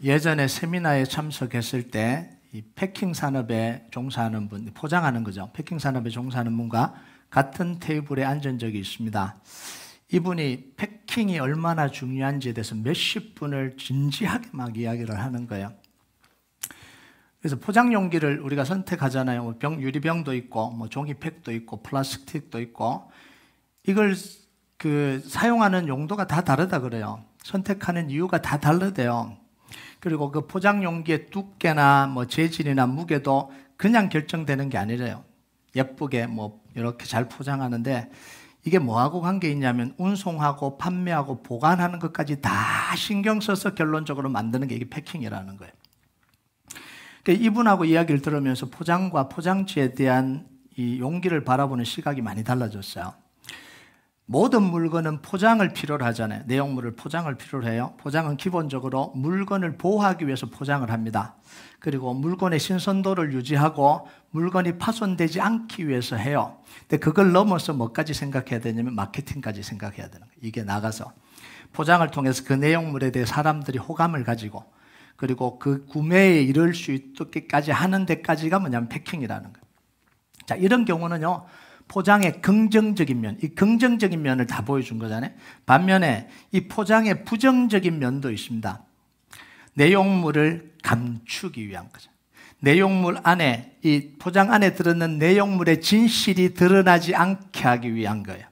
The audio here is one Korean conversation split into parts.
예전에 세미나에 참석했을 때 이 패킹 산업에 종사하는 분, 포장하는 거죠. 패킹 산업에 종사하는 분과 같은 테이블에 앉은 적이 있습니다. 이분이 패킹이 얼마나 중요한지에 대해서 몇십 분을 진지하게 막 이야기를 하는 거예요. 그래서 포장 용기를 우리가 선택하잖아요. 유리병도 있고, 종이팩도 있고, 플라스틱도 있고, 이걸 사용하는 용도가 다 다르다 그래요. 선택하는 이유가 다 다르대요. 그리고 그 포장 용기의 두께나 재질이나 무게도 그냥 결정되는 게 아니래요. 예쁘게 이렇게 잘 포장하는데 이게 뭐하고 관계 있냐면 운송하고 판매하고 보관하는 것까지 다 신경 써서 결론적으로 만드는 게 이게 패킹이라는 거예요. 그러니까 이분하고 이야기를 들으면서 포장과 포장지에 대한 이 용기를 바라보는 시각이 많이 달라졌어요. 모든 물건은 포장을 필요로 하잖아요. 내용물을 포장을 필요로 해요. 포장은 기본적으로 물건을 보호하기 위해서 포장을 합니다. 그리고 물건의 신선도를 유지하고 물건이 파손되지 않기 위해서 해요. 근데 그걸 넘어서 뭐까지 생각해야 되냐면 마케팅까지 생각해야 되는 거예요. 이게 나가서 포장을 통해서 그 내용물에 대해 사람들이 호감을 가지고 그리고 그 구매에 이를 수 있게까지 하는 데까지가 뭐냐면 패킹이라는 거예요. 자, 이런 경우는요. 포장의 긍정적인 면, 이 긍정적인 면을 다 보여준 거잖아요. 반면에 이 포장의 부정적인 면도 있습니다. 내용물을 감추기 위한 거죠. 내용물 안에, 이 포장 안에 들어있는 내용물의 진실이 드러나지 않게 하기 위한 거예요.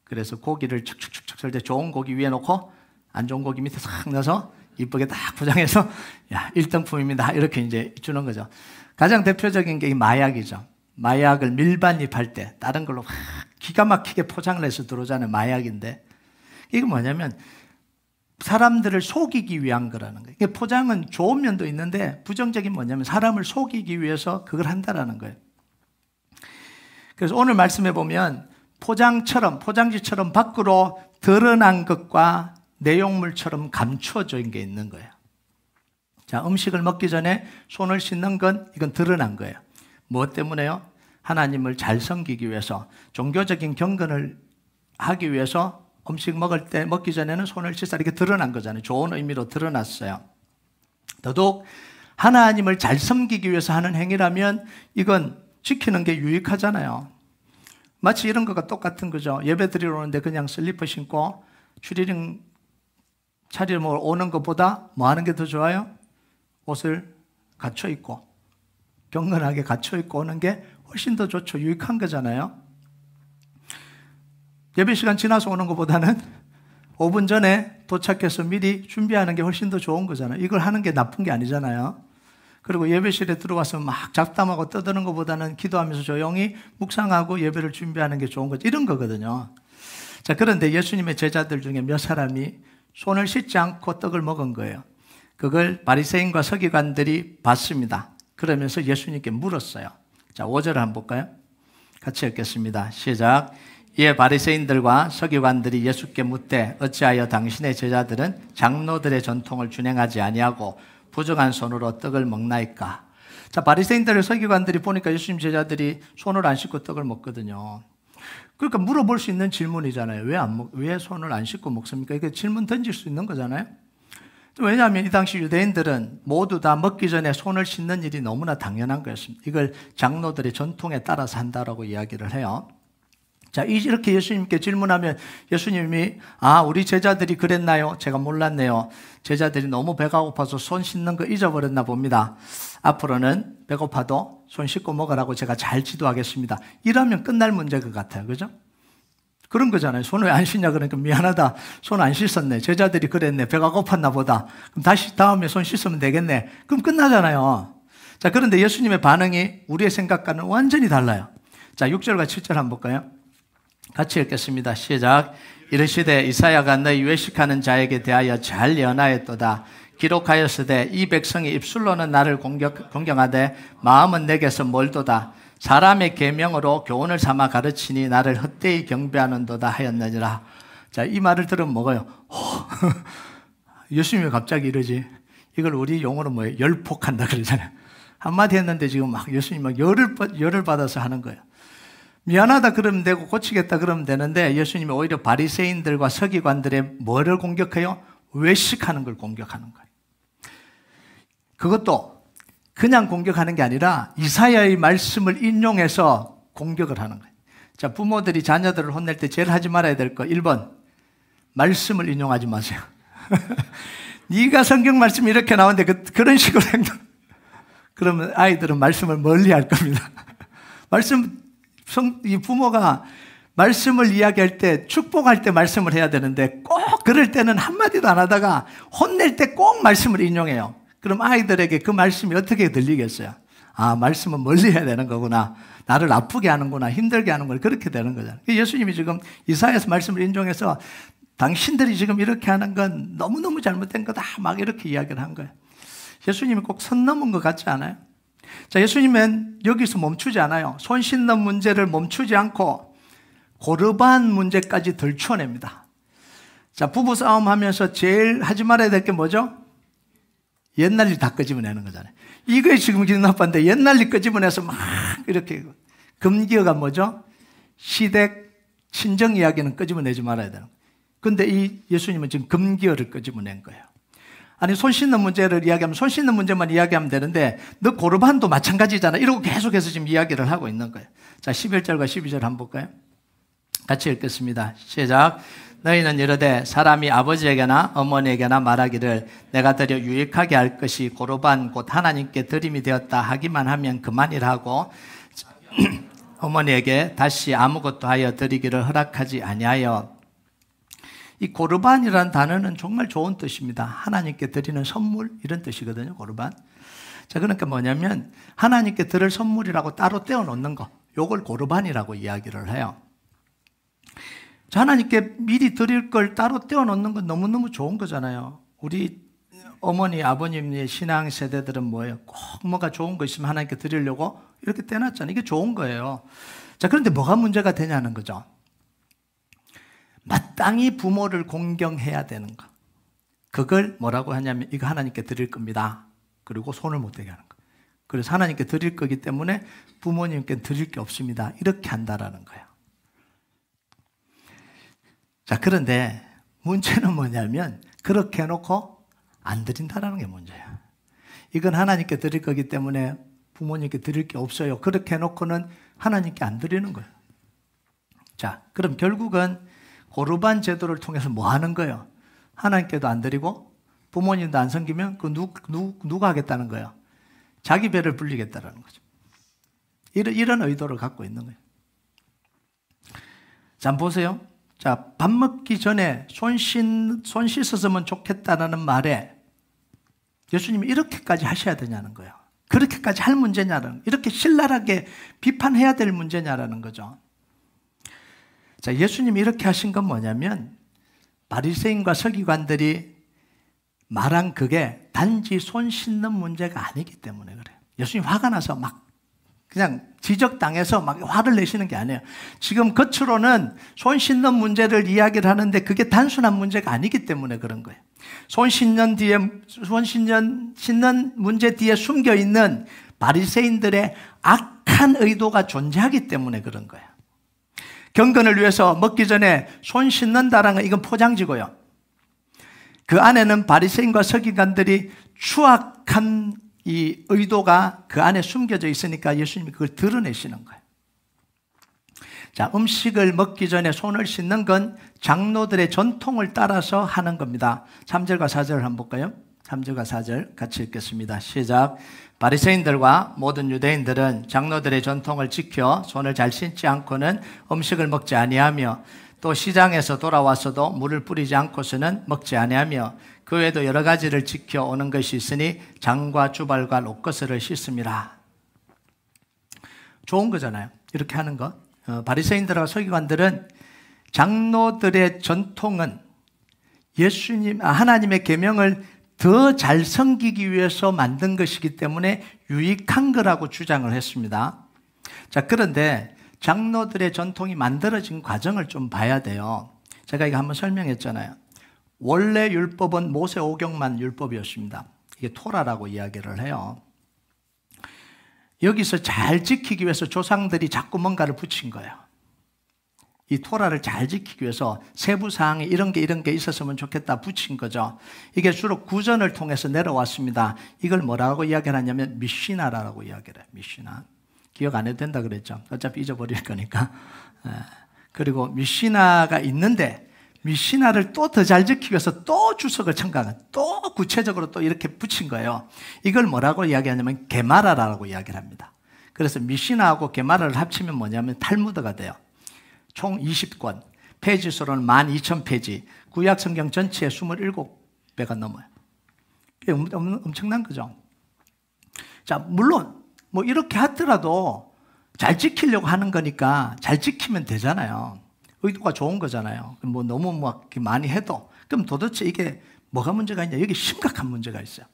그래서 고기를 축축축축 썰 때 좋은 고기 위에 놓고 안 좋은 고기 밑에 싹 넣어서 이쁘게 딱 포장해서 야, 1등품입니다. 이렇게 이제 주는 거죠. 가장 대표적인 게 이 마약이죠. 마약을 밀반입할 때 다른 걸로 기가 막히게 포장을 해서 들어오잖아요. 마약인데 이게 뭐냐면 사람들을 속이기 위한 거라는 거예요. 포장은 좋은 면도 있는데 부정적인 뭐냐면 사람을 속이기 위해서 그걸 한다라는 거예요. 그래서 오늘 말씀해 보면 포장지처럼 밖으로 드러난 것과 내용물처럼 감춰진 게 있는 거예요. 자, 음식을 먹기 전에 손을 씻는 건 이건 드러난 거예요. 무엇 때문에요? 하나님을 잘 섬기기 위해서 종교적인 경건을 하기 위해서 음식 먹기 전에는 손을 씻어 이렇게 드러난 거잖아요. 좋은 의미로 드러났어요. 더더욱 하나님을 잘 섬기기 위해서 하는 행위라면 이건 지키는 게 유익하잖아요. 마치 이런 거가 똑같은 거죠. 예배 드리러 오는데 그냥 슬리퍼 신고 추리닝 차리러 오는 것보다 뭐 하는 게 더 좋아요? 옷을 갖춰 입고 경건하게 갖춰 입고 오는 게 훨씬 더 좋죠. 유익한 거잖아요. 예배 시간 지나서 오는 것보다는 5분 전에 도착해서 미리 준비하는 게 훨씬 더 좋은 거잖아요. 이걸 하는 게 나쁜 게 아니잖아요. 그리고 예배실에 들어와서 막 잡담하고 떠드는 것보다는 기도하면서 조용히 묵상하고 예배를 준비하는 게 좋은 거죠. 이런 거거든요. 자, 그런데 예수님의 제자들 중에 몇 사람이 손을 씻지 않고 떡을 먹은 거예요. 그걸 바리새인과 서기관들이 봤습니다. 그러면서 예수님께 물었어요. 자, 5절을 한번 볼까요? 같이 읽겠습니다. 시작. 이에 바리새인들과 서기관들이 예수께 묻되 어찌하여 당신의 제자들은 장로들의 전통을 준행하지 아니하고 부정한 손으로 떡을 먹나이까? 자, 바리새인들과 서기관들이 보니까 예수님 제자들이 손을 안 씻고 떡을 먹거든요. 그러니까 물어볼 수 있는 질문이잖아요. 왜 손을 안 씻고 먹습니까? 이게 질문 던질 수 있는 거잖아요. 왜냐하면 이 당시 유대인들은 모두 다 먹기 전에 손을 씻는 일이 너무나 당연한 거였습니다. 이걸 장로들의 전통에 따라서 한다라고 이야기를 해요. 자, 이렇게 예수님께 질문하면 예수님이 우리 제자들이 그랬나요? 제가 몰랐네요. 제자들이 너무 배가 고파서 손 씻는 거 잊어버렸나 봅니다. 앞으로는 배고파도 손 씻고 먹으라고 제가 잘 지도하겠습니다. 이러면 끝날 문제 것 같아요. 그죠? 그런 거잖아요. 손 왜 안 씻냐 그러니까 미안하다. 손 안 씻었네. 제자들이 그랬네. 배가 고팠나 보다. 그럼 다시 다음에 손 씻으면 되겠네. 그럼 끝나잖아요. 자, 그런데 예수님의 반응이 우리의 생각과는 완전히 달라요. 자, 6절과 7절 한번 볼까요? 같이 읽겠습니다. 시작. 이르시되 이사야가 너희 외식하는 자에게 대하여 잘 예언하였도다. 기록하였으되 이 백성이 입술로는 나를 공경하되 마음은 내게서 멀도다. 사람의 계명으로 교훈을 삼아 가르치니 나를 헛되이 경배하는도다 하였느니라. 자, 이 말을 들으면 뭐가요? 예수님이 갑자기 이러지. 이걸 우리 용어로 뭐예요? 열폭한다 그러잖아요. 한마디 했는데 지금 막 예수님이 막 열을 받아서 하는 거예요. 미안하다 그러면 되고 고치겠다 그러면 되는데 예수님이 오히려 바리새인들과 서기관들의 뭐를 공격해요? 외식하는 걸 공격하는 거예요. 그것도 그냥 공격하는 게 아니라 이사야의 말씀을 인용해서 공격을 하는 거예요. 자, 부모들이 자녀들을 혼낼 때 제일 하지 말아야 될 거 1번, 말씀을 인용하지 마세요. 네가 성경 말씀이 이렇게 나오는데 그런 식으로 행동. 그러면 아이들은 말씀을 멀리 할 겁니다. 이 부모가 말씀을 이야기할 때, 축복할 때 말씀을 해야 되는데 꼭 그럴 때는 한마디도 안 하다가 혼낼 때 꼭 말씀을 인용해요. 그럼 아이들에게 그 말씀이 어떻게 들리겠어요? 아, 말씀은 멀리 해야 되는 거구나. 나를 아프게 하는구나. 힘들게 하는구나. 그렇게 되는 거잖아요. 예수님이 지금 이사야서 말씀을 인용해서 당신들이 지금 이렇게 하는 건 너무너무 잘못된 거다. 막 이렇게 이야기를 한 거예요. 예수님이 꼭 선 넘은 것 같지 않아요? 자, 예수님은 여기서 멈추지 않아요. 손 씻는 문제를 멈추지 않고 고르반 문제까지 들춰냅니다. 자, 부부싸움 하면서 제일 하지 말아야 될 게 뭐죠? 옛날 일 다 끄집어내는 거잖아요. 이거에 지금 기분 나빠인데 옛날 일 끄집어내서 막 이렇게. 금기어가 뭐죠? 시댁, 친정 이야기는 끄집어내지 말아야 되는 거예요. 근데 이 예수님은 지금 금기어를 끄집어낸 거예요. 아니, 손 씻는 문제를 이야기하면 손 씻는 문제만 이야기하면 되는데 너 고르반도 마찬가지잖아. 이러고 계속해서 지금 이야기를 하고 있는 거예요. 자, 11절과 12절 한번 볼까요? 같이 읽겠습니다. 시작. 너희는 이르되 사람이 아버지에게나 어머니에게나 말하기를 내가 드려 유익하게 할 것이 고르반 곧 하나님께 드림이 되었다 하기만 하면 그만이라 하고 어머니에게 다시 아무것도 하여 드리기를 허락하지 아니하여. 이 고르반이라는 단어는 정말 좋은 뜻입니다. 하나님께 드리는 선물 이런 뜻이거든요. 고르반. 자, 그러니까 뭐냐면 하나님께 드릴 선물이라고 따로 떼어놓는 거, 요걸 고르반이라고 이야기를 해요. 자, 하나님께 미리 드릴 걸 따로 떼어놓는 건 너무너무 좋은 거잖아요. 우리 어머니, 아버님의 신앙 세대들은 뭐예요? 꼭 뭐가 좋은 거 있으면 하나님께 드리려고 이렇게 떼놨잖아요. 이게 좋은 거예요. 자, 그런데 뭐가 문제가 되냐는 거죠. 마땅히 부모를 공경해야 되는 거. 그걸 뭐라고 하냐면 이거 하나님께 드릴 겁니다. 그리고 손을 못 대게 하는 거. 그래서 하나님께 드릴 거기 때문에 부모님께 드릴 게 없습니다. 이렇게 한다라는 거예요. 자, 그런데 문제는 뭐냐면 그렇게 해놓고 안 드린다라는 게 문제야. 이건 하나님께 드릴 거기 때문에 부모님께 드릴 게 없어요. 그렇게 해놓고는 하나님께 안 드리는 거예요. 자, 그럼 결국은 고르반 제도를 통해서 뭐 하는 거예요? 하나님께도 안 드리고 부모님도 안 섬기면 그 누가 하겠다는 거예요? 자기 배를 불리겠다는 거죠. 이런 의도를 갖고 있는 거예요. 자, 한번 보세요. 자, 밥 먹기 전에 손 씻었으면 좋겠다라는 말에 예수님이 이렇게까지 하셔야 되냐는 거예요. 그렇게까지 할 문제냐는, 이렇게 신랄하게 비판해야 될 문제냐라는 거죠. 자, 예수님이 이렇게 하신 건 뭐냐면 바리새인과 서기관들이 말한 그게 단지 손 씻는 문제가 아니기 때문에 그래요. 예수님 화가 나서 막 그냥 지적당해서 막 화를 내시는 게 아니에요. 지금 겉으로는 손 씻는 문제를 이야기를 하는데 그게 단순한 문제가 아니기 때문에 그런 거예요. 손 씻는 문제 뒤에 숨겨 있는 바리새인들의 악한 의도가 존재하기 때문에 그런 거예요. 경건을 위해서 먹기 전에 손 씻는다라는 건 이건 포장지고요. 그 안에는 바리새인과 서기관들이 추악한 이 의도가 그 안에 숨겨져 있으니까 예수님이 그걸 드러내시는 거예요. 자, 음식을 먹기 전에 손을 씻는 건 장로들의 전통을 따라서 하는 겁니다. 3절과 4절 한번 볼까요? 3절과 4절 같이 읽겠습니다. 시작. 바리새인들과 모든 유대인들은 장로들의 전통을 지켜 손을 잘 씻지 않고는 음식을 먹지 아니하며 또 시장에서 돌아와서도 물을 뿌리지 않고서는 먹지 아니하며 그 외에도 여러 가지를 지켜오는 것이 있으니 장과 주발과 옷것을 씻습니다. 좋은 거잖아요. 이렇게 하는 거. 바리새인들과 서기관들은 장로들의 전통은 하나님의 계명을 더 잘 섬기기 위해서 만든 것이기 때문에 유익한 거라고 주장을 했습니다. 자, 그런데 장로들의 전통이 만들어진 과정을 좀 봐야 돼요. 제가 이거 한번 설명했잖아요. 원래 율법은 모세 오경만 율법이었습니다. 이게 토라라고 이야기를 해요. 여기서 잘 지키기 위해서 조상들이 자꾸 뭔가를 붙인 거예요. 이 토라를 잘 지키기 위해서 세부 사항에 이런 게 있었으면 좋겠다 붙인 거죠. 이게 주로 구전을 통해서 내려왔습니다. 이걸 뭐라고 이야기하냐면 미시나라고 이야기를 해요. 미시나. 기억 안 해도 된다 그랬죠. 어차피 잊어버릴 거니까. 그리고 미시나가 있는데 미시나를 또 더 잘 지키기 위해서 또 주석을 첨가한, 또 구체적으로 또 이렇게 붙인 거예요. 이걸 뭐라고 이야기하냐면 게마라라고 이야기를 합니다. 그래서 미시나하고 게마라를 합치면 뭐냐면 탈무드가 돼요. 총 20권, 페이지 수로는 12,000페이지, 구약 성경 전체의 27배가 넘어요. 이게 엄청난 거죠. 자, 물론 뭐 이렇게 하더라도 잘 지키려고 하는 거니까 잘 지키면 되잖아요. 의도가 좋은 거잖아요. 뭐 너무 막 많이 해도. 그럼 도대체 이게 뭐가 문제가 있냐? 여기 심각한 문제가 있어요.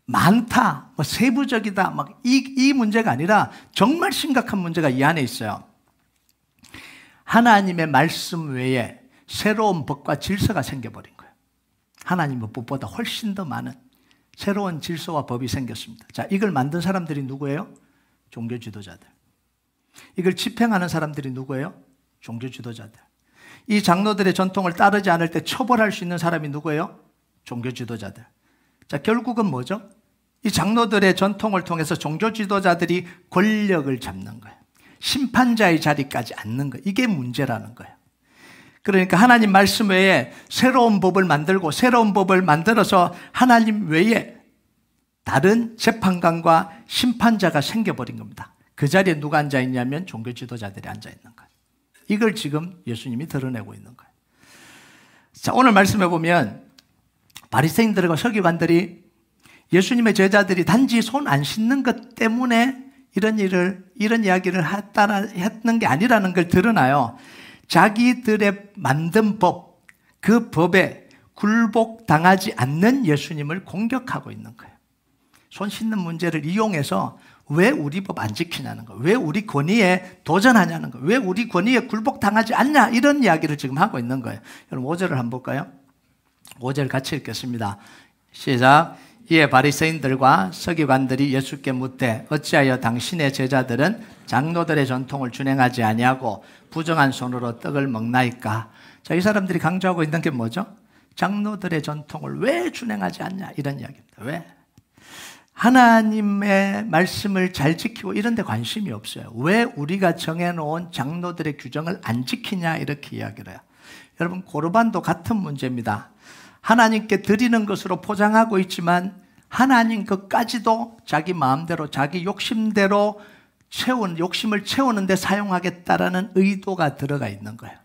많다, 뭐 세부적이다, 막 이 문제가 아니라 정말 심각한 문제가 이 안에 있어요. 하나님의 말씀 외에 새로운 법과 질서가 생겨버린 거예요. 하나님의 법보다 훨씬 더 많은 새로운 질서와 법이 생겼습니다. 자, 이걸 만든 사람들이 누구예요? 종교 지도자들. 이걸 집행하는 사람들이 누구예요? 종교 지도자들. 이 장로들의 전통을 따르지 않을 때 처벌할 수 있는 사람이 누구예요? 종교 지도자들. 자, 결국은 뭐죠? 이 장로들의 전통을 통해서 종교 지도자들이 권력을 잡는 거예요. 심판자의 자리까지 앉는 거예요. 이게 문제라는 거예요. 그러니까 하나님 말씀 외에 새로운 법을 만들고 새로운 법을 만들어서 하나님 외에 다른 재판관과 심판자가 생겨버린 겁니다. 그 자리에 누가 앉아있냐면 종교 지도자들이 앉아있는 거예요. 이걸 지금 예수님이 드러내고 있는 거예요. 자, 오늘 말씀해 보면 바리새인들과 서기관들이 예수님의 제자들이 단지 손 안 씻는 것 때문에 이런 이야기를 했는 게 아니라는 걸 드러나요. 자기들의 만든 법, 그 법에 굴복당하지 않는 예수님을 공격하고 있는 거예요. 손 씻는 문제를 이용해서 왜 우리 법 안 지키냐는 거예요. 왜 우리 권위에 도전하냐는 거예요. 왜 우리 권위에 굴복당하지 않냐, 이런 이야기를 지금 하고 있는 거예요. 여러분 5절을 한번 볼까요? 5절 같이 읽겠습니다. 시작. 이에 바리새인들과 서기관들이 예수께 묻되 어찌하여 당신의 제자들은 장로들의 전통을 준행하지 아니하고 부정한 손으로 떡을 먹나이까? 자, 이 사람들이 강조하고 있는 게 뭐죠? 장로들의 전통을 왜 준행하지 않냐, 이런 이야기입니다. 왜? 하나님의 말씀을 잘 지키고 이런 데 관심이 없어요. 왜 우리가 정해놓은 장로들의 규정을 안 지키냐, 이렇게 이야기를 해요. 여러분, 고르반도 같은 문제입니다. 하나님께 드리는 것으로 포장하고 있지만 하나님 것까지도 자기 마음대로 자기 욕심대로 욕심을 채우는 데 사용하겠다라는 의도가 들어가 있는 거예요.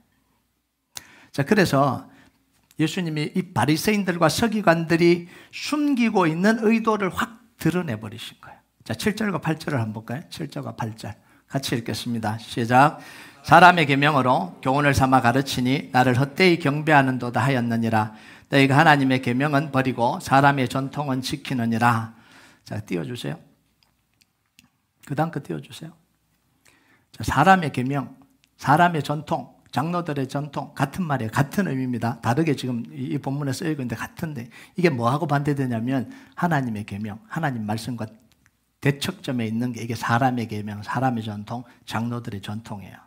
자, 그래서 예수님이 이 바리새인들과 서기관들이 숨기고 있는 의도를 확 드러내버리신 거예요. 자, 7절과 8절을 한번 볼까요? 7절과 8절 같이 읽겠습니다. 시작. 사람의 계명으로 교훈을 삼아 가르치니 나를 헛되이 경배하는도다 하였느니라. 너희가 하나님의 계명은 버리고 사람의 전통은 지키느니라. 자, 띄워주세요. 그 다음 거 띄워주세요. 자, 사람의 계명, 사람의 전통, 장로들의 전통, 같은 말이에요. 같은 의미입니다. 다르게 지금 이 본문에 쓰여 있는데 같은데 이게 뭐하고 반대되냐면 하나님의 계명, 하나님 말씀과 대척점에 있는 게 이게 사람의 계명, 사람의 전통, 장로들의 전통이에요.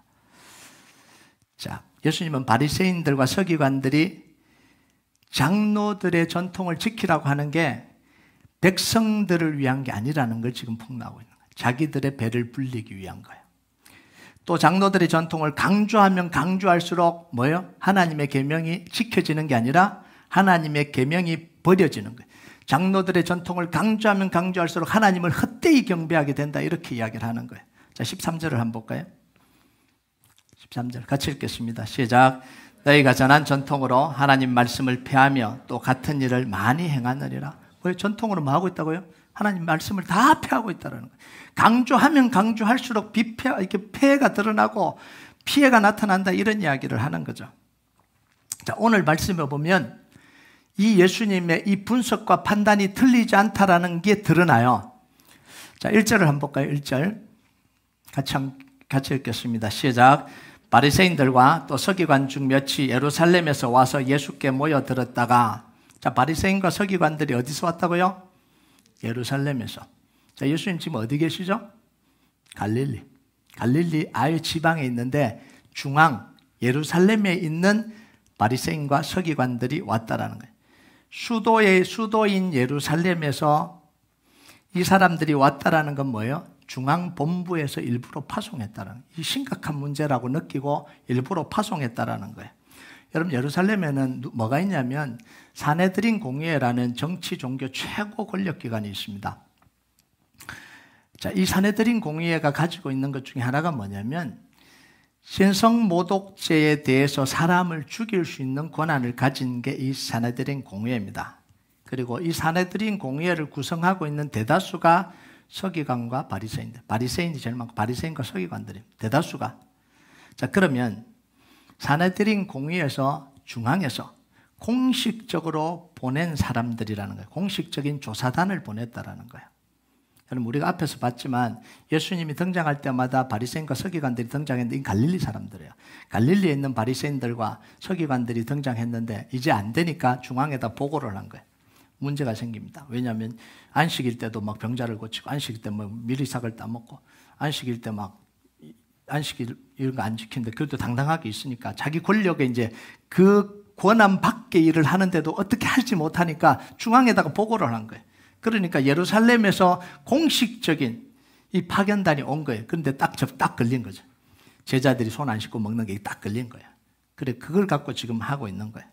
자, 예수님은 바리새인들과 서기관들이 장로들의 전통을 지키라고 하는 게 백성들을 위한 게 아니라는 걸 지금 폭로하고 있는 거예요. 자기들의 배를 불리기 위한 거예요. 또 장로들의 전통을 강조하면 강조할수록 뭐예요? 하나님의 계명이 지켜지는 게 아니라 하나님의 계명이 버려지는 거예요. 장로들의 전통을 강조하면 강조할수록 하나님을 헛되이 경배하게 된다, 이렇게 이야기를 하는 거예요. 자, 13절을 한번 볼까요? 13절 같이 읽겠습니다. 시작. 너희가 전한 전통으로 하나님 말씀을 폐하며 또 같은 일을 많이 행하느니라. 왜 전통으로 뭐 하고 있다고요? 하나님 말씀을 다 폐하고 있다는 거예요. 강조하면 강조할수록 이렇게 폐해가 드러나고 피해가 나타난다, 이런 이야기를 하는 거죠. 자, 오늘 말씀에 보면 이 예수님의 이 분석과 판단이 틀리지 않다라는 게 드러나요. 자, 1절을 한번 볼까요? 1절 같이 읽겠습니다. 시작. 바리새인들과 또 서기관 중 몇이 예루살렘에서 와서 예수께 모여들었다가, 자, 바리새인과 서기관들이 어디서 왔다고요? 예루살렘에서. 자, 예수님 지금 어디 계시죠? 갈릴리 아유 지방에 있는데 중앙 예루살렘에 있는 바리새인과 서기관들이 왔다라는 거예요. 수도인 예루살렘에서 이 사람들이 왔다라는 건 뭐예요? 중앙본부에서 일부러 파송했다라는, 이 심각한 문제라고 느끼고 일부러 파송했다라는 거예요. 여러분, 예루살렘에는 뭐가 있냐면 사네드린 공의회라는 정치 종교 최고 권력기관이 있습니다. 자, 이 사네드린 공의회가 가지고 있는 것 중에 하나가 뭐냐면 신성모독죄에 대해서 사람을 죽일 수 있는 권한을 가진 게 이 사네드린 공의회입니다. 그리고 이 사네드린 공의회를 구성하고 있는 대다수가 서기관과 바리새인들, 바리새인이 제일 많고 바리새인과 서기관들이 대다수가. 자, 그러면 사네드린 공의회에서 중앙에서 공식적으로 보낸 사람들이라는 거예요. 공식적인 조사단을 보냈다라는 거예요. 여러분, 우리가 앞에서 봤지만 예수님이 등장할 때마다 바리새인과 서기관들이 등장했는데 이 갈릴리 사람들이에요. 갈릴리에 있는 바리새인들과 서기관들이 등장했는데 이제 안 되니까 중앙에다 보고를 한 거예요. 문제가 생깁니다. 왜냐하면 안식일 때도 막 병자를 고치고, 안식일 때 뭐 미리삭을 따먹고, 안식일 때 막 안식일 이런 거 안 지키는데 그래도 당당하게 있으니까 자기 권력에 이제 그 권한 밖의 일을 하는데도 어떻게 하지 못하니까 중앙에다가 보고를 한 거예요. 그러니까 예루살렘에서 공식적인 이 파견단이 온 거예요. 그런데 딱 걸린 거죠. 제자들이 손 안 씻고 먹는 게 딱 걸린 거예요. 그래, 그걸 갖고 지금 하고 있는 거예요.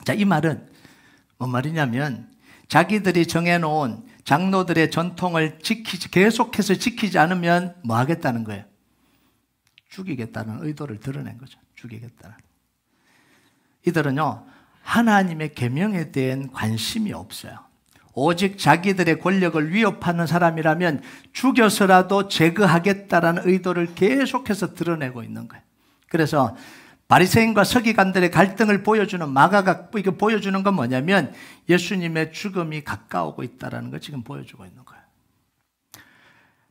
자, 이 말은 뭔 말이냐면 자기들이 정해놓은 장로들의 전통을 계속해서 지키지 않으면 뭐 하겠다는 거예요? 죽이겠다는 의도를 드러낸 거죠. 죽이겠다는. 이들은요, 하나님의 계명에 대한 관심이 없어요. 오직 자기들의 권력을 위협하는 사람이라면 죽여서라도 제거하겠다라는 의도를 계속해서 드러내고 있는 거예요. 그래서 바리새인과 서기관들의 갈등을 보여주는 마가가 이거 보여주는 건 뭐냐면 예수님의 죽음이 가까우고 있다는 걸 지금 보여주고 있는 거예요.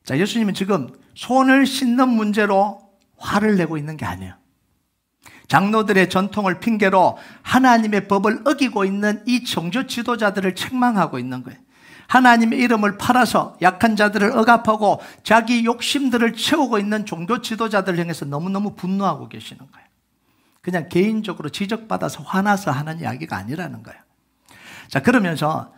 자, 예수님은 지금 손을 씻는 문제로 화를 내고 있는 게 아니에요. 장로들의 전통을 핑계로 하나님의 법을 어기고 있는 이 종교 지도자들을 책망하고 있는 거예요. 하나님의 이름을 팔아서 약한 자들을 억압하고 자기 욕심들을 채우고 있는 종교 지도자들을 향해서 너무너무 분노하고 계시는 거예요. 그냥 개인적으로 지적받아서 화나서 하는 이야기가 아니라는 거예요. 자, 그러면서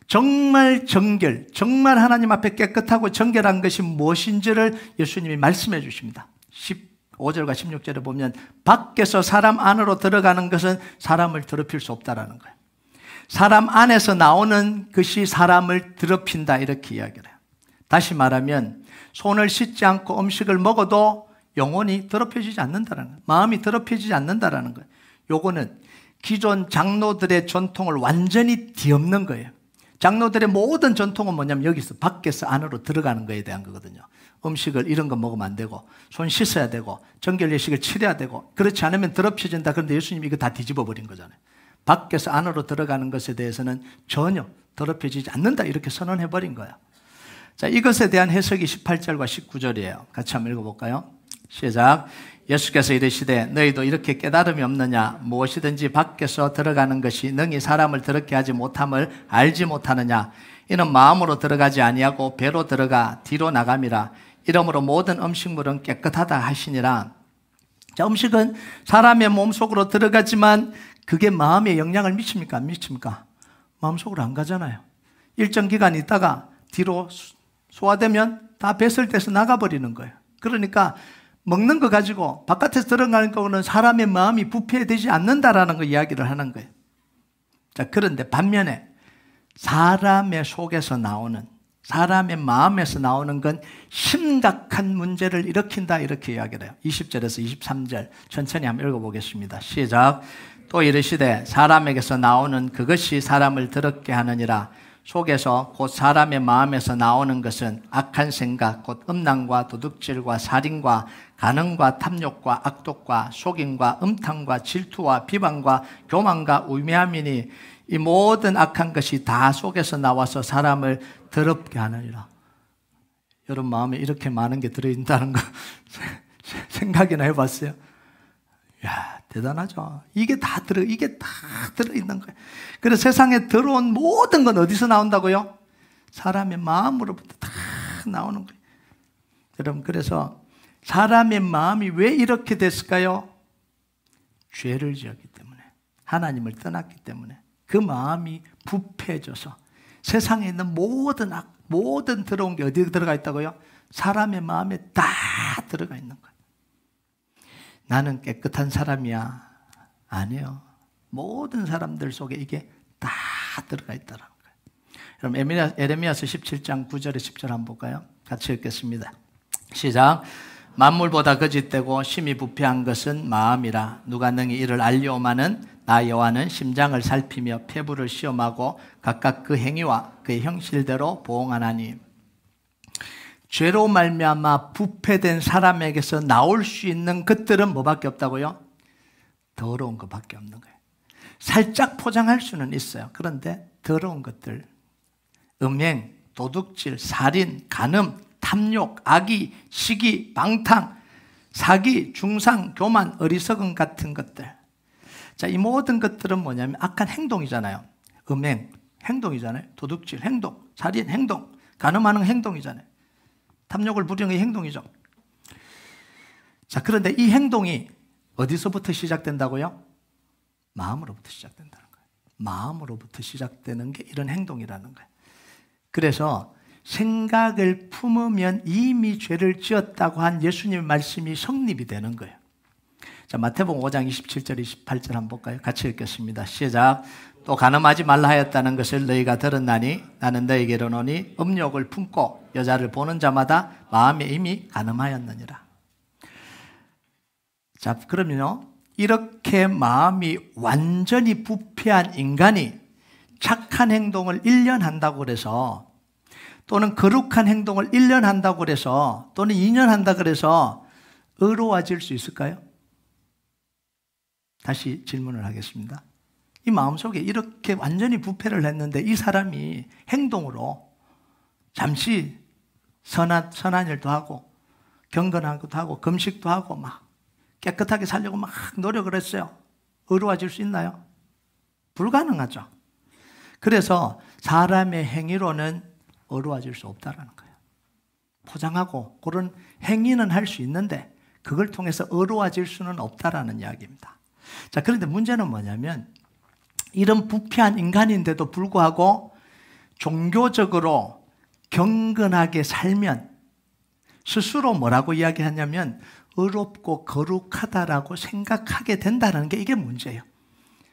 정말 정말 하나님 앞에 깨끗하고 정결한 것이 무엇인지를 예수님이 말씀해 주십니다. 15절과 16절에 보면 밖에서 사람 안으로 들어가는 것은 사람을 더럽힐 수 없다라는 거예요. 사람 안에서 나오는 것이 사람을 더럽힌다, 이렇게 이야기를 해요. 다시 말하면 손을 씻지 않고 음식을 먹어도 영혼이 더럽혀지지 않는다는 거예요. 마음이 더럽혀지지 않는다라는 거예요. 요거는 기존 장로들의 전통을 완전히 뒤엎는 거예요. 장로들의 모든 전통은 뭐냐면 여기서 밖에서 안으로 들어가는 거에 대한 거거든요. 음식을 이런 거 먹으면 안 되고, 손 씻어야 되고, 정결 예식을 치러야 되고, 그렇지 않으면 더럽혀진다. 그런데 예수님이 이거 다 뒤집어 버린 거잖아요. 밖에서 안으로 들어가는 것에 대해서는 전혀 더럽혀지지 않는다, 이렇게 선언해 버린 거예요. 자, 이것에 대한 해석이 18절과 19절이에요. 같이 한번 읽어볼까요? 시작. 예수께서 이르시되 너희도 이렇게 깨달음이 없느냐? 무엇이든지 밖에서 들어가는 것이 능히 사람을 더럽게 하지 못함을 알지 못하느냐? 이는 마음으로 들어가지 아니하고 배로 들어가 뒤로 나감이라. 이러므로 모든 음식물은 깨끗하다 하시니라. 자, 음식은 사람의 몸속으로 들어가지만 그게 마음에 영향을 미칩니까? 안 미칩니까? 마음속으로 안 가잖아요. 일정 기간 있다가 뒤로 소화되면 다 뱃을 떼서 나가버리는 거예요. 그러니까 먹는 거 가지고 바깥에서 들어가는 거는 사람의 마음이 부패되지 않는다라는 거 이야기를 하는 거예요. 자, 그런데 반면에 사람의 속에서 나오는, 사람의 마음에서 나오는 건 심각한 문제를 일으킨다, 이렇게 이야기를 해요. 20절에서 23절 천천히 한번 읽어보겠습니다. 시작. 또 이르시되 사람에게서 나오는 그것이 사람을 더럽게 하느니라. 속에서 곧 사람의 마음에서 나오는 것은 악한 생각, 곧 음란과 도둑질과 살인과 간음과 탐욕과 악독과 속임과 음탕과 질투와 비방과 교만과 우매함이니 이 모든 악한 것이 다 속에서 나와서 사람을 더럽게 하느니라. 여러분 마음에 이렇게 많은 게 들어있다는 거 생각이나 해봤어요? 야, 대단하죠. 이게 다 들어있는 거예요. 그래서 세상에 들어온 모든 건 어디서 나온다고요? 사람의 마음으로부터 다 나오는 거예요. 여러분, 그래서 사람의 마음이 왜 이렇게 됐을까요? 죄를 지었기 때문에, 하나님을 떠났기 때문에 그 마음이 부패해져서 세상에 있는 모든 들어온 게 어디에 들어가 있다고요? 사람의 마음에 다 들어가 있는 거예요. 나는 깨끗한 사람이야. 아니요. 모든 사람들 속에 이게 다 들어가 있다는 거예요. 그럼 에레미야서 17장 9절에 10절 한번 볼까요? 같이 읽겠습니다. 시작. 만물보다 거짓되고 심히 부패한 것은 마음이라. 누가 능히 이를 알리오마는 나 여호와는 심장을 살피며 폐부를 시험하고 각각 그 행위와 그의 형실대로 보응하나니. 죄로 말미암아 부패된 사람에게서 나올 수 있는 것들은 뭐밖에 없다고요? 더러운 것밖에 없는 거예요. 살짝 포장할 수는 있어요. 그런데 더러운 것들, 음행, 도둑질, 살인, 간음, 탐욕, 악의, 시기, 방탕, 사기, 중상, 교만, 어리석음 같은 것들. 자, 이 모든 것들은 뭐냐면 악한 행동이잖아요. 음행, 행동이잖아요. 도둑질, 행동, 살인, 행동, 간음하는 행동이잖아요. 탐욕을 부리는 게 행동이죠. 자, 그런데 이 행동이 어디서부터 시작된다고요? 마음으로부터 시작된다는 거예요. 마음으로부터 시작되는 게 이런 행동이라는 거예요. 그래서 생각을 품으면 이미 죄를 지었다고 한 예수님의 말씀이 성립이 되는 거예요. 자, 마태복음 5장 27절 28절 한번 볼까요? 같이 읽겠습니다. 시작. 또 간음하지 말라 하였다는 것을 너희가 들었나니 나는 너희에게 이르노니 음욕을 품고 여자를 보는 자마다 마음에 이미 간음하였느니라. 자, 그러면요, 이렇게 마음이 완전히 부패한 인간이 착한 행동을 1년 한다고 그래서, 또는 거룩한 행동을 1년 한다고 그래서, 또는 2년 한다고 그래서 의로워질 수 있을까요? 다시 질문을 하겠습니다. 이 마음속에 이렇게 완전히 부패를 했는데 이 사람이 행동으로 잠시 선한 일도 하고 경건한 것도 하고 금식도 하고 막 깨끗하게 살려고 막 노력을 했어요. 의로워질 수 있나요? 불가능하죠. 그래서 사람의 행위로는 의로워질 수 없다는 거예요. 포장하고 그런 행위는 할 수 있는데 그걸 통해서 의로워질 수는 없다라는 이야기입니다. 자, 그런데 문제는 뭐냐면 이런 부패한 인간인데도 불구하고 종교적으로 경건하게 살면 스스로 뭐라고 이야기하냐면 의롭고 거룩하다라고 생각하게 된다는 게 이게 문제예요.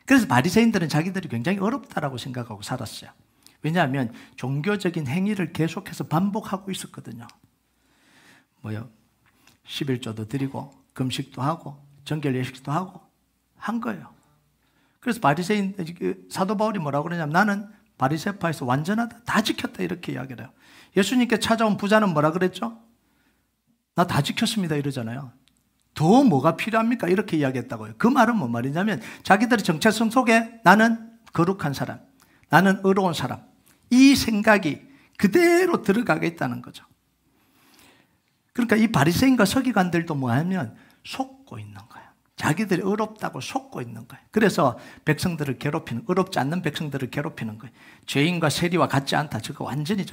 그래서 바리새인들은 자기들이 굉장히 어렵다라고 생각하고 살았어요. 왜냐하면 종교적인 행위를 계속해서 반복하고 있었거든요. 11조도 드리고 금식도 하고 정결 예식도 하고 한 거예요. 그래서 바리새인 사도 바울이 뭐라고 그러냐면 나는 바리새파에서 완전하다, 다 지켰다 이렇게 이야기를 해요. 예수님께 찾아온 부자는 뭐라 그랬죠? 나 다 지켰습니다 이러잖아요. 더 뭐가 필요합니까? 이렇게 이야기했다고요. 그 말은 뭔 말이냐면 자기들의 정체성 속에 나는 거룩한 사람, 나는 의로운 사람, 이 생각이 그대로 들어가게 있다는 거죠. 그러니까 이 바리새인과 서기관들도 뭐하면 속고 있는 거예요. 자기들이 의롭다고 속고 있는 거예요. 그래서 백성들을 괴롭히는, 의롭지 않는 백성들을 괴롭히는 거예요. 죄인과 세리와 같지 않다. 저거 완전히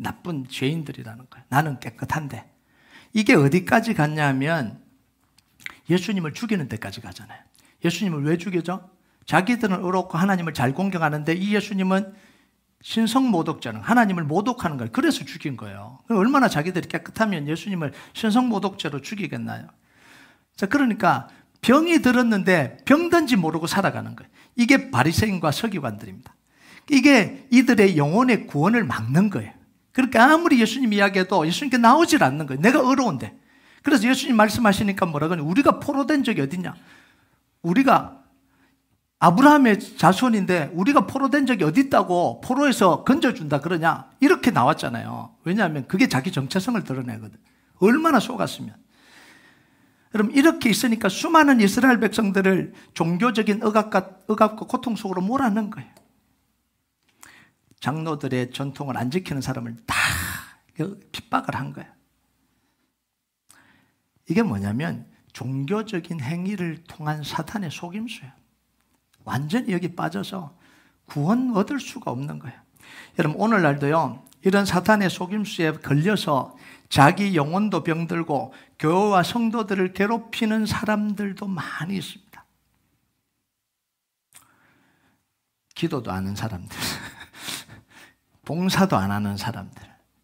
나쁜 죄인들이라는 거예요. 나는 깨끗한데. 이게 어디까지 갔냐면 예수님을 죽이는 데까지 가잖아요. 예수님을 왜 죽이죠? 자기들은 의롭고 하나님을 잘 공경하는데 이 예수님은 신성모독죄는 하나님을 모독하는 거예요. 그래서 죽인 거예요. 얼마나 자기들이 깨끗하면 예수님을 신성모독죄로 죽이겠나요? 자, 그러니까 병이 들었는데 병든지 모르고 살아가는 거예요. 이게 바리새인과 서기관들입니다. 이게 이들의 영혼의 구원을 막는 거예요. 그러니까 아무리 예수님 이야기해도 예수님께 나오질 않는 거예요. 내가 의로운데. 그래서 예수님 말씀하시니까 뭐라고 하냐? 우리가 포로된 적이 어딨냐? 우리가 아브라함의 자손인데 우리가 포로된 적이 어디 있다고 포로에서 건져준다 그러냐? 이렇게 나왔잖아요. 왜냐하면 그게 자기 정체성을 드러내거든. 얼마나 속았으면. 여러분, 이렇게 있으니까 수많은 이스라엘 백성들을 종교적인 억압과 고통 속으로 몰아넣은 거예요. 장로들의 전통을 안 지키는 사람을 다 핍박을 한 거예요. 이게 뭐냐면 종교적인 행위를 통한 사탄의 속임수예요. 완전히 여기 빠져서 구원 얻을 수가 없는 거예요. 여러분, 오늘날도요, 이런 사탄의 속임수에 걸려서 자기 영혼도 병들고 교회와 성도들을 괴롭히는 사람들도 많이 있습니다. 기도도 안 하는 사람들, 봉사도 안 하는 사람들,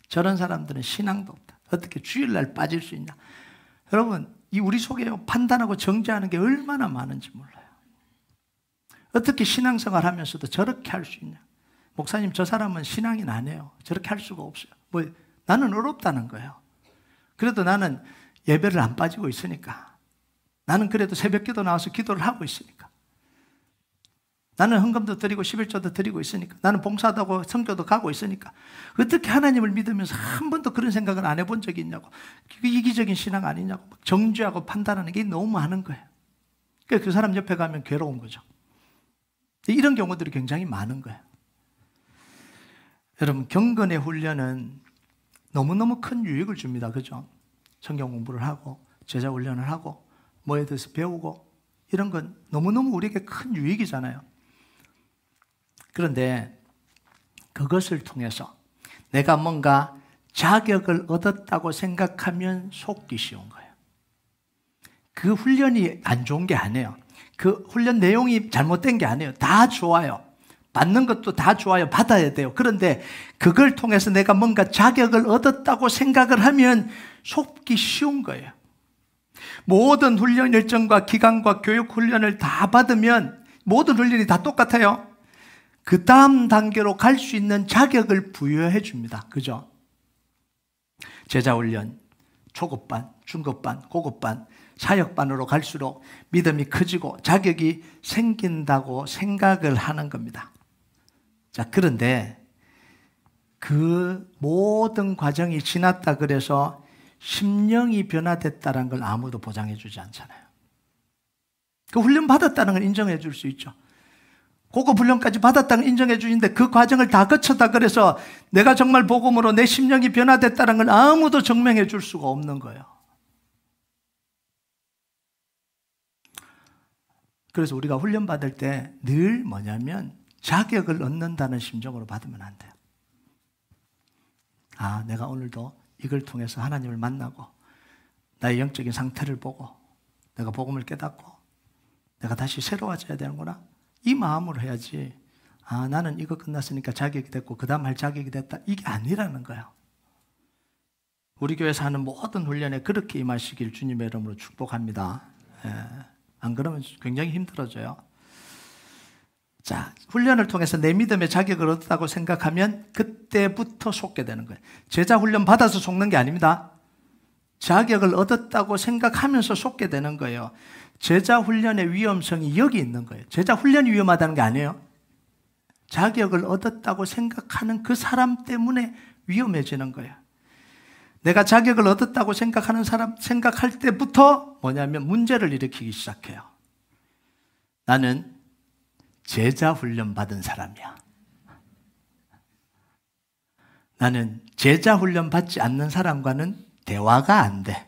저런 사람들은 신앙도 없다. 어떻게 주일날 빠질 수 있냐? 여러분, 이 우리 속에 판단하고 정죄하는 게 얼마나 많은지 몰라요. 어떻게 신앙생활 하면서도 저렇게 할 수 있냐? 목사님, 저 사람은 신앙이 나네요. 저렇게 할 수가 없어요. 나는 어렵다는 거예요. 그래도 나는 예배를 안 빠지고 있으니까. 나는 그래도 새벽기도 나와서 기도를 하고 있으니까. 나는 헌금도 드리고 11조도 드리고 있으니까. 나는 봉사도 하고 선교도 가고 있으니까. 어떻게 하나님을 믿으면서 한 번도 그런 생각을 안 해본 적이 있냐고. 이기적인 신앙 아니냐고. 정죄하고 판단하는 게 너무 많은 거예요. 그러니까 그 사람 옆에 가면 괴로운 거죠. 이런 경우들이 굉장히 많은 거예요. 여러분, 경건의 훈련은 너무너무 큰 유익을 줍니다. 그죠? 성경 공부를 하고 제자 훈련을 하고 뭐에 대해서 배우고 이런 건 너무너무 우리에게 큰 유익이잖아요. 그런데 그것을 통해서 내가 뭔가 자격을 얻었다고 생각하면 속기 쉬운 거예요. 그 훈련이 안 좋은 게 아니에요. 그 훈련 내용이 잘못된 게 아니에요. 다 좋아요. 받는 것도 다 좋아요. 받아야 돼요. 그런데 그걸 통해서 내가 뭔가 자격을 얻었다고 생각을 하면 속기 쉬운 거예요. 모든 훈련 일정과 기간과 교육 훈련을 다 받으면 모든 훈련이 다 똑같아요. 그 다음 단계로 갈 수 있는 자격을 부여해 줍니다. 그죠? 제자훈련, 초급반, 중급반, 고급반, 사역반으로 갈수록 믿음이 커지고 자격이 생긴다고 생각을 하는 겁니다. 자, 그런데 그 모든 과정이 지났다 그래서 심령이 변화됐다는 걸 아무도 보장해 주지 않잖아요. 그 훈련 받았다는 걸 인정해 줄 수 있죠. 고급 훈련까지 받았다는 걸 인정해 주는데 그 과정을 다 거쳤다 그래서 내가 정말 복음으로 내 심령이 변화됐다는 걸 아무도 증명해 줄 수가 없는 거예요. 그래서 우리가 훈련 받을 때 늘 뭐냐면 자격을 얻는다는 심정으로 받으면 안 돼요. 아, 내가 오늘도 이걸 통해서 하나님을 만나고 나의 영적인 상태를 보고 내가 복음을 깨닫고 내가 다시 새로워져야 되는구나. 이 마음으로 해야지. 아, 나는 이거 끝났으니까 자격이 됐고 그 다음 할 자격이 됐다. 이게 아니라는 거예요. 우리 교회에서 하는 모든 훈련에 그렇게 임하시길 주님의 이름으로 축복합니다. 예. 안 그러면 굉장히 힘들어져요. 자, 훈련을 통해서 내 믿음의 자격을 얻었다고 생각하면 그때부터 속게 되는 거예요. 제자 훈련 받아서 속는 게 아닙니다. 자격을 얻었다고 생각하면서 속게 되는 거예요. 제자 훈련의 위험성이 여기 있는 거예요. 제자 훈련이 위험하다는 게 아니에요. 자격을 얻었다고 생각하는 그 사람 때문에 위험해지는 거예요. 내가 자격을 얻었다고 생각하는 사람, 생각할 때부터 뭐냐면 문제를 일으키기 시작해요. 나는 제자 훈련 받은 사람이야. 나는 제자 훈련 받지 않는 사람과는 대화가 안 돼.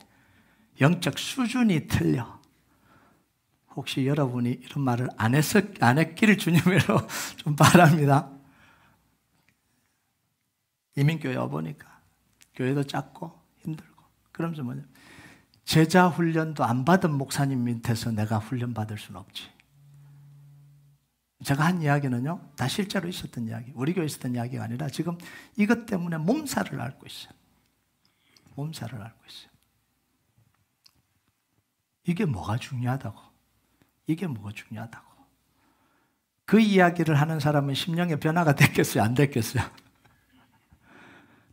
영적 수준이 틀려. 혹시 여러분이 이런 말을 안 했기를 주님으로 좀 바랍니다. 이민교회 와보니까 교회도 작고 힘들고 그러면서 뭐냐, 제자 훈련도 안 받은 목사님 밑에서 내가 훈련 받을 수는 없지. 제가 한 이야기는요, 다 실제로 있었던 이야기, 우리 교회에 있었던 이야기가 아니라 지금 이것 때문에 몸살을 앓고 있어요. 몸살을 앓고 있어요. 이게 뭐가 중요하다고? 이게 뭐가 중요하다고? 그 이야기를 하는 사람은 심령의 변화가 됐겠어요? 안 됐겠어요?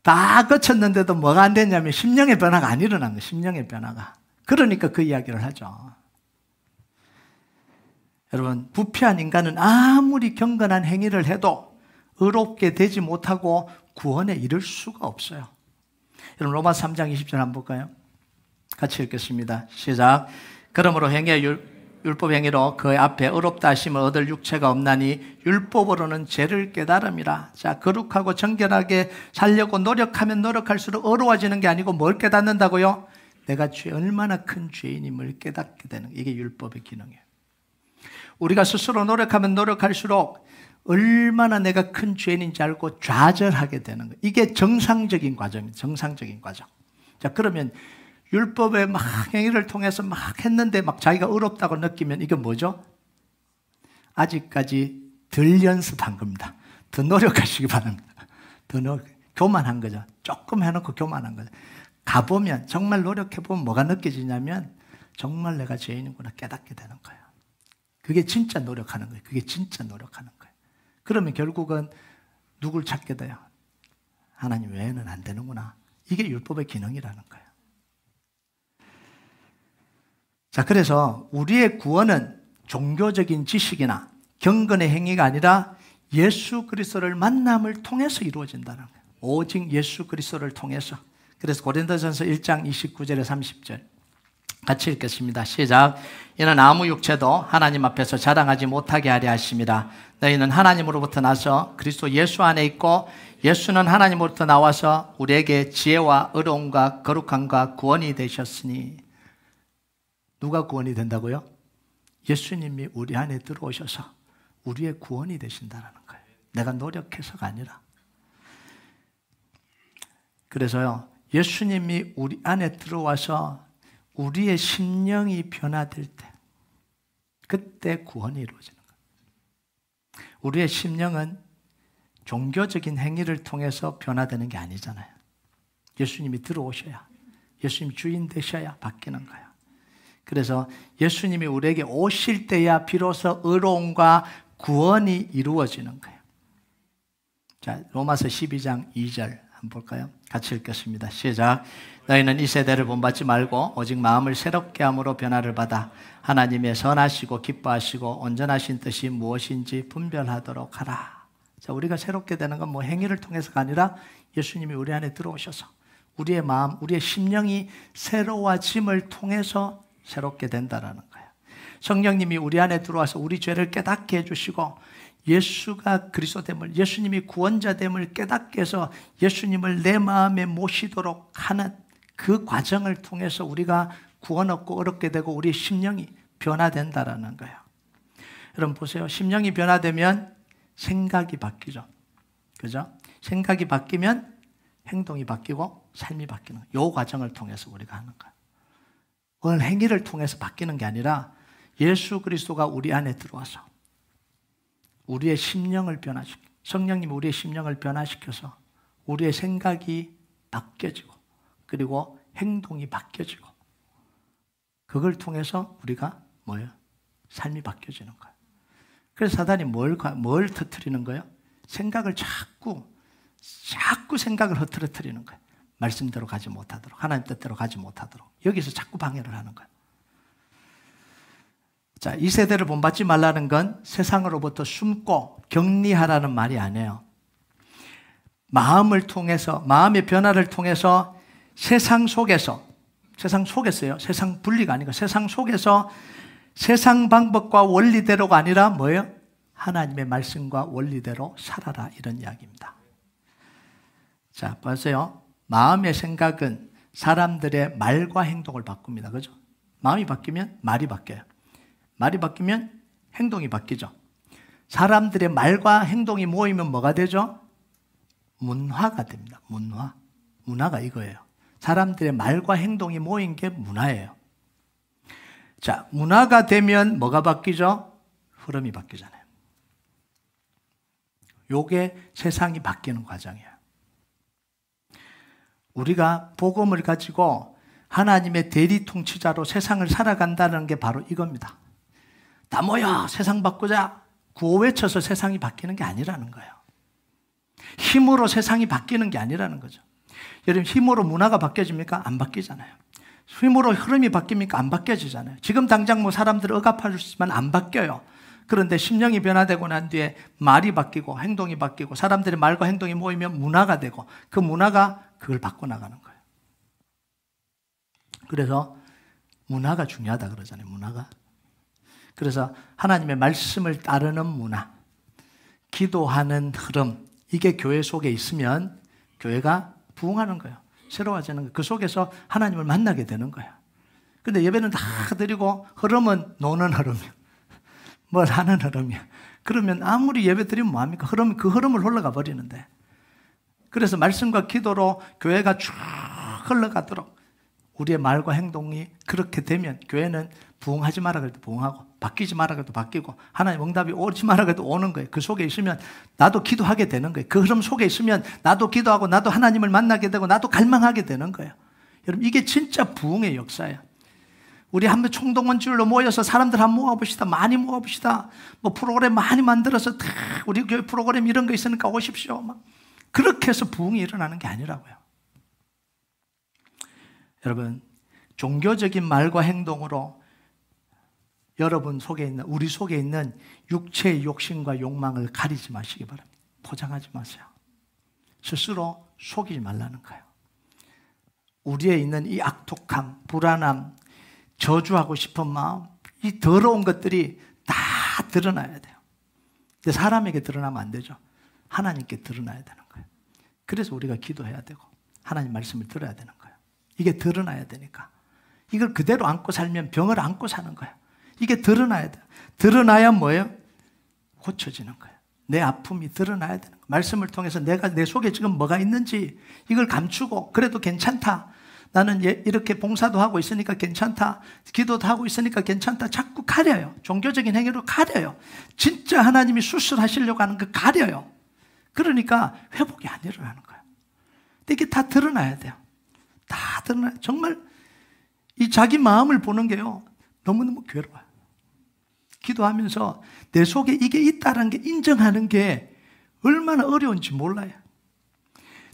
다 거쳤는데도 뭐가 안 됐냐면 심령의 변화가 안 일어난 거예요. 심령의 변화가. 그러니까 그 이야기를 하죠. 여러분, 부패한 인간은 아무리 경건한 행위를 해도 의롭게 되지 못하고 구원에 이를 수가 없어요. 여러분, 로마서 3장 20절 한번 볼까요? 같이 읽겠습니다. 시작. 그러므로 율법 행위로 그 앞에 의롭다 하심을 얻을 육체가 없나니 율법으로는 죄를 깨달음이라. 자, 거룩하고 정결하게 살려고 노력하면 노력할수록 어려워지는 게 아니고 뭘 깨닫는다고요? 내가 얼마나 큰 죄인임을 깨닫게 되는, 이게 율법의 기능이에요. 우리가 스스로 노력하면 노력할수록 얼마나 내가 큰 죄인인지 알고 좌절하게 되는 거예요. 이게 정상적인 과정입니다. 정상적인 과정. 자, 그러면 율법의 막 행위를 통해서 막 했는데 막 자기가 의롭다고 느끼면 이게 뭐죠? 아직까지 덜 연습한 겁니다. 더 노력하시기 바랍니다. 교만한 거죠. 조금 해놓고 교만한 거죠. 가보면, 정말 노력해보면 뭐가 느껴지냐면 정말 내가 죄인이구나 깨닫게 되는 거예요. 그게 진짜 노력하는 거예요. 그게 진짜 노력하는 거예요. 그러면 결국은 누굴 찾게 돼요? 하나님 외에는 안 되는구나. 이게 율법의 기능이라는 거예요. 자, 그래서 우리의 구원은 종교적인 지식이나 경건의 행위가 아니라 예수 그리스도를 만남을 통해서 이루어진다는 거예요. 오직 예수 그리스도를 통해서. 그래서 고린도전서 1장 29절에 30절 같이 읽겠습니다. 시작. 이는 아무 육체도 하나님 앞에서 자랑하지 못하게 하려 하심이라. 너희는 하나님으로부터 나서 그리스도 예수 안에 있고 예수는 하나님으로부터 나와서 우리에게 지혜와 의로움과 거룩함과 구원이 되셨으니. 누가 구원이 된다고요? 예수님이 우리 안에 들어오셔서 우리의 구원이 되신다는 거예요. 내가 노력해서가 아니라. 그래서요, 예수님이 우리 안에 들어와서 우리의 심령이 변화될 때, 그때 구원이 이루어지는 거예요. 우리의 심령은 종교적인 행위를 통해서 변화되는 게 아니잖아요. 예수님이 들어오셔야, 예수님이 주인 되셔야 바뀌는 거예요. 그래서 예수님이 우리에게 오실 때야 비로소 의로움과 구원이 이루어지는 거예요. 자, 로마서 12장 2절 한번 볼까요? 같이 읽겠습니다. 시작. 너희는 이 세대를 본받지 말고 오직 마음을 새롭게 함으로 변화를 받아 하나님의 선하시고 기뻐하시고 온전하신 뜻이 무엇인지 분별하도록 하라. 자, 우리가 새롭게 되는 건 뭐 행위를 통해서가 아니라 예수님이 우리 안에 들어오셔서 우리의 마음, 우리의 심령이 새로워짐을 통해서 새롭게 된다라는 거예요. 성령님이 우리 안에 들어와서 우리 죄를 깨닫게 해주시고 예수가 그리스도됨을, 예수님이 구원자됨을 깨닫게 해서 예수님을 내 마음에 모시도록 하는 그 과정을 통해서 우리가 구원 얻고 얻게 되고 우리 심령이 변화된다라는 거예요. 여러분 보세요. 심령이 변화되면 생각이 바뀌죠. 그죠? 생각이 바뀌면 행동이 바뀌고 삶이 바뀌는 거예요. 이 과정을 통해서 우리가 하는 거예요. 오늘 행위를 통해서 바뀌는 게 아니라 예수 그리스도가 우리 안에 들어와서 우리의 심령을 변화시켜, 성령님이 우리의 심령을 변화시켜서 우리의 생각이 바뀌어지고 그리고 행동이 바뀌어지고 그걸 통해서 우리가 뭐예요? 삶이 바뀌어지는 거예요. 그래서 사단이 뭘 터뜨리는 거예요? 생각을 자꾸 생각을 흐트러뜨리는 거예요. 말씀대로 가지 못하도록, 하나님 뜻대로 가지 못하도록 여기서 자꾸 방해를 하는 거예요. 자, 이 세대를 본받지 말라는 건 세상으로부터 숨고 격리하라는 말이 아니에요. 마음을 통해서, 마음의 변화를 통해서 세상 속에서요. 세상 분리가 아니고 세상 속에서 세상 방법과 원리대로가 아니라 뭐예요? 하나님의 말씀과 원리대로 살아라, 이런 이야기입니다. 자, 보세요. 마음의 생각은 사람들의 말과 행동을 바꿉니다. 그죠? 마음이 바뀌면 말이 바뀌어요. 말이 바뀌면 행동이 바뀌죠. 사람들의 말과 행동이 모이면 뭐가 되죠? 문화가 됩니다. 문화가 이거예요. 사람들의 말과 행동이 모인 게 문화예요. 자, 문화가 되면 뭐가 바뀌죠? 흐름이 바뀌잖아요. 요게 세상이 바뀌는 과정이에요. 우리가 복음을 가지고 하나님의 대리 통치자로 세상을 살아간다는 게 바로 이겁니다. 다 모여 세상 바꾸자 구호 외쳐서 세상이 바뀌는 게 아니라는 거예요. 힘으로 세상이 바뀌는 게 아니라는 거죠. 여러분, 힘으로 문화가 바뀌어집니까? 안 바뀌잖아요. 힘으로 흐름이 바뀝니까? 안 바뀌어지잖아요. 지금 당장 뭐 사람들을 억압할 수 있지만 안 바뀌어요. 그런데 심령이 변화되고 난 뒤에 말이 바뀌고 행동이 바뀌고 사람들의 말과 행동이 모이면 문화가 되고 그 문화가 그걸 바꿔나가는 거예요. 그래서 문화가 중요하다 그러잖아요. 문화가. 그래서 하나님의 말씀을 따르는 문화, 기도하는 흐름, 이게 교회 속에 있으면 교회가 부흥하는 거예요. 새로워지는 거예요. 그 속에서 하나님을 만나게 되는 거예요. 근데 예배는 다 드리고 흐름은 노는 흐름이에요. 뭘 하는 흐름이야. 그러면 아무리 예배 드리면 뭐합니까? 그 흐름을 흘러가 버리는데. 그래서 말씀과 기도로 교회가 쭉 흘러가도록 우리의 말과 행동이 그렇게 되면 교회는 부흥하지 마라 그래도 부흥하고, 바뀌지 마라 그래도 바뀌고, 하나님 응답이 오지 마라 그래도 오는 거예요. 그 속에 있으면 나도 기도하게 되는 거예요. 그 흐름 속에 있으면 나도 기도하고 나도 하나님을 만나게 되고 나도 갈망하게 되는 거예요. 여러분, 이게 진짜 부흥의 역사예요. 우리 한번 총동원줄로 모여서 사람들 한번 모아봅시다. 많이 모아봅시다. 뭐 프로그램 많이 만들어서 다 우리 교회 프로그램 이런 거 있으니까 오십시오. 막 그렇게 해서 부흥이 일어나는 게 아니라고요. 여러분, 종교적인 말과 행동으로 여러분 속에 있는, 우리 속에 있는 육체의 욕심과 욕망을 가리지 마시기 바랍니다. 포장하지 마세요. 스스로 속이지 말라는 거예요. 우리에 있는 이 악독함, 불안함, 저주하고 싶은 마음, 이 더러운 것들이 다 드러나야 돼요. 근데 사람에게 드러나면 안 되죠. 하나님께 드러나야 되는 거예요. 그래서 우리가 기도해야 되고 하나님 말씀을 들어야 되는 거예요. 이게 드러나야 되니까. 이걸 그대로 안고 살면 병을 안고 사는 거예요. 이게 드러나야 돼요. 드러나야 뭐예요? 고쳐지는 거예요. 내 아픔이 드러나야 되는 거예요. 말씀을 통해서 내가 내 속에 지금 뭐가 있는지 이걸 감추고 그래도 괜찮다. 나는 이렇게 봉사도 하고 있으니까 괜찮다. 기도도 하고 있으니까 괜찮다. 자꾸 가려요. 종교적인 행위로 가려요. 진짜 하나님이 수술하시려고 하는 거 가려요. 그러니까 회복이 안 일어나는 거예요. 근데 이게 다 드러나야 돼요. 다 드러나요. 정말 이 자기 마음을 보는 게요, 너무너무 괴로워요. 기도하면서 내 속에 이게 있다는 게 인정하는 게 얼마나 어려운지 몰라요.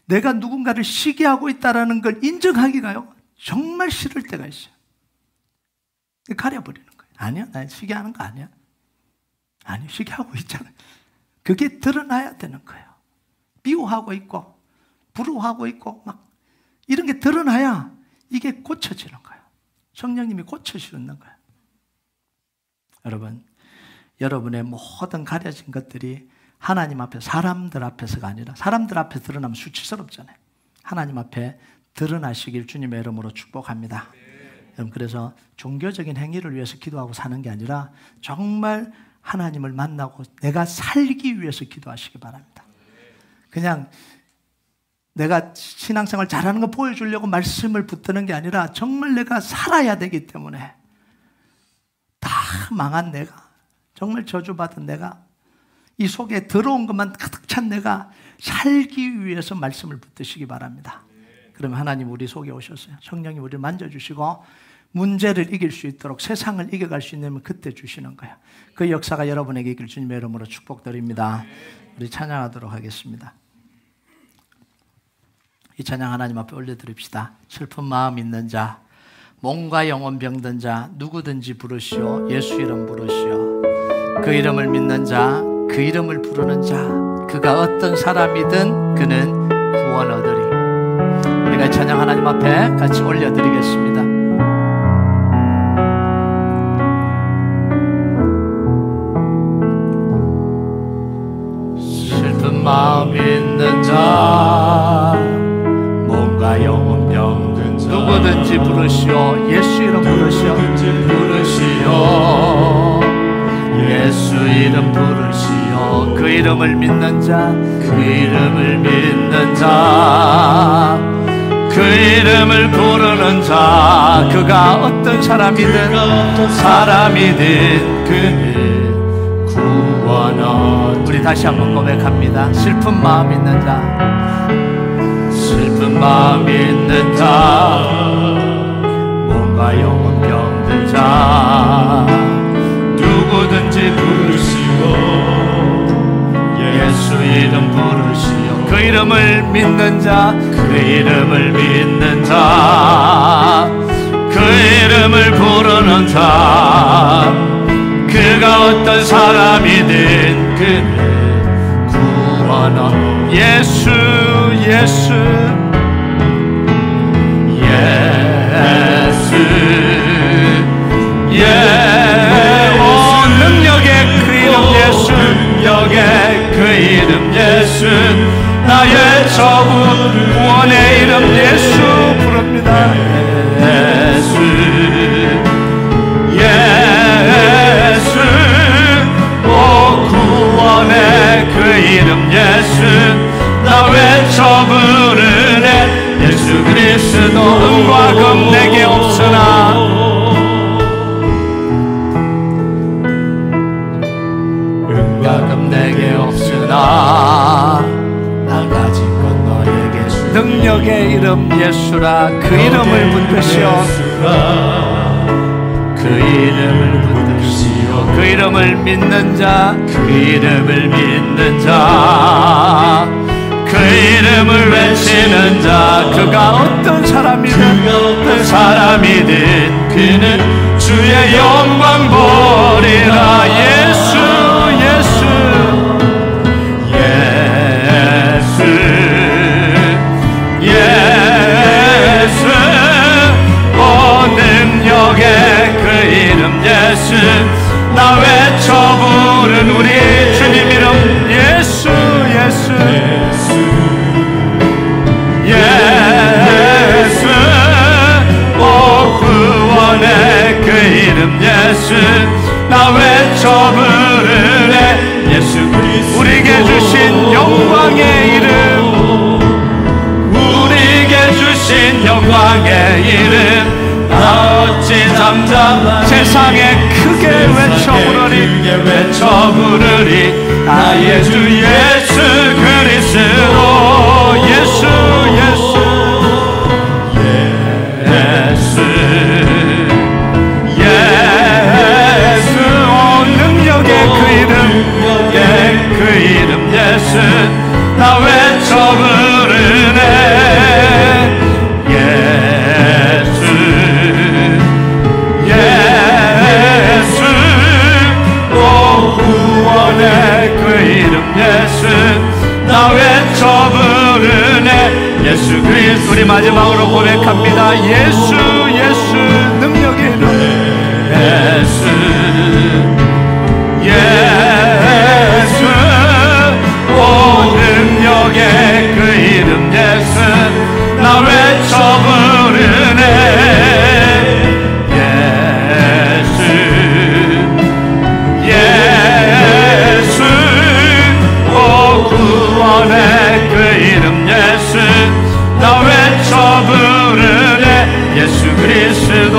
내가 누군가를 시기하고 있다는 걸 인정하기가요, 정말 싫을 때가 있어요. 가려버리는 거예요. 아니야, 나 시기하는 거 아니야. 아니, 시기하고 있잖아요. 그게 드러나야 되는 거예요. 미워하고 있고 부러워하고 있고 막 이런 게 드러나야 이게 고쳐지는 거예요. 성령님이 고쳐주는 거예요. 여러분, 여러분의 모든 가려진 것들이 하나님 앞에, 사람들 앞에서가 아니라, 사람들 앞에 드러나면 수치스럽잖아요. 하나님 앞에 드러나시길 주님의 이름으로 축복합니다. 여러분, 그래서 종교적인 행위를 위해서 기도하고 사는 게 아니라 정말 하나님을 만나고 내가 살기 위해서 기도하시기 바랍니다. 그냥 내가 신앙생활 잘하는 거 보여주려고 말씀을 붙드는 게 아니라 정말 내가 살아야 되기 때문에, 다 망한 내가, 정말 저주받은 내가, 이 속에 더러운 것만 가득 찬 내가 살기 위해서 말씀을 붙드시기 바랍니다. 그러면 하나님 우리 속에 오셨어요. 성령님 우리를 만져주시고 문제를 이길 수 있도록, 세상을 이겨갈 수 있는 그때 주시는 거예요. 그 역사가 여러분에게 있길 주님의 이름으로 축복드립니다. 우리 찬양하도록 하겠습니다. 이 찬양 하나님 앞에 올려드립시다. 슬픈 마음 있는 자, 몸과 영혼 병든 자 누구든지 부르시오. 예수 이름 부르시오. 그 이름을 믿는 자, 그 이름을 부르는 자, 그가 어떤 사람이든 그는 구원 얻으리. 우리가 이 찬양 하나님 앞에 같이 올려드리겠습니다. 슬픈 마음 있는 자, 몸과 영혼 병든 자 누구든지 부르시오. 예수 이름 부르시오. 예수 이름 부르시오. 그 이름을 믿는 자, 그 이름을 믿는 자, 그 이름을 부르는 자, 그가 어떤 사람이든 그는 구원 얻으리. 우리 다시 한번 고백합니다. 슬픈 마음 있는 자, 슬픈 마음 있는 자, 몸과 영혼 병든 자 누구든지 부르시고 예수 이름 부르시오. 그 이름을 믿는 자, 그 이름을 믿는 자, 그 이름을 부르는 자, 그가 어떤 사람이든 그는 구원 얻으리. 예수 예수 예수 능력의 그 이름 예수, 능력의 그 이름 예수, 나의 저구 구원의 이름 예수 부릅니다. 예수 예수 오 구원의 그 이름 예수, 나 외쳐 부르네. 예수 그리스도 은과 금 내게 없으나 있으나 나 가진 건 너에게 주리. 능력의 이름 예수라. 그 이름을 붙드시오. 그 이름을 붙드시오. 그 이름을 믿는 자, 그 이름을 믿는 자, 그 이름을 외치는 자, 그가 어떤 사람이든 그는 주의 영광 보리라. 예수 예수 예수 예수. 오 능력의 그 이름 예수. 나 외쳐 부른 우리 주님 이름 예수 예수 예수. 오 구원의 그 이름 예수. 나 외쳐 부르네 예수 그리스도. 우리에게 주신 영광의 이름, 우리에게 주신 영광의 이름. 나 어찌 잠잠 세상에 크게 외쳐 부르리. 나의 주 예수 그리스도. 예수 예수 예수 예수. 오 능력의 그 이름 예수. 나 외쳐 부르네 예수 예수. 오 구원의 그 이름 예수. 나 외쳐 부르네 예수 그리스도. 우리 마지막으로 고백합니다. 예수 예수. 능력의 이름 예수 예수. 오 능력의 그 이름 예수. 나 외쳐 부르네 예수 예수. 오 구원의 그 이름 예수. 나 외쳐 부르네 예수 그리스도.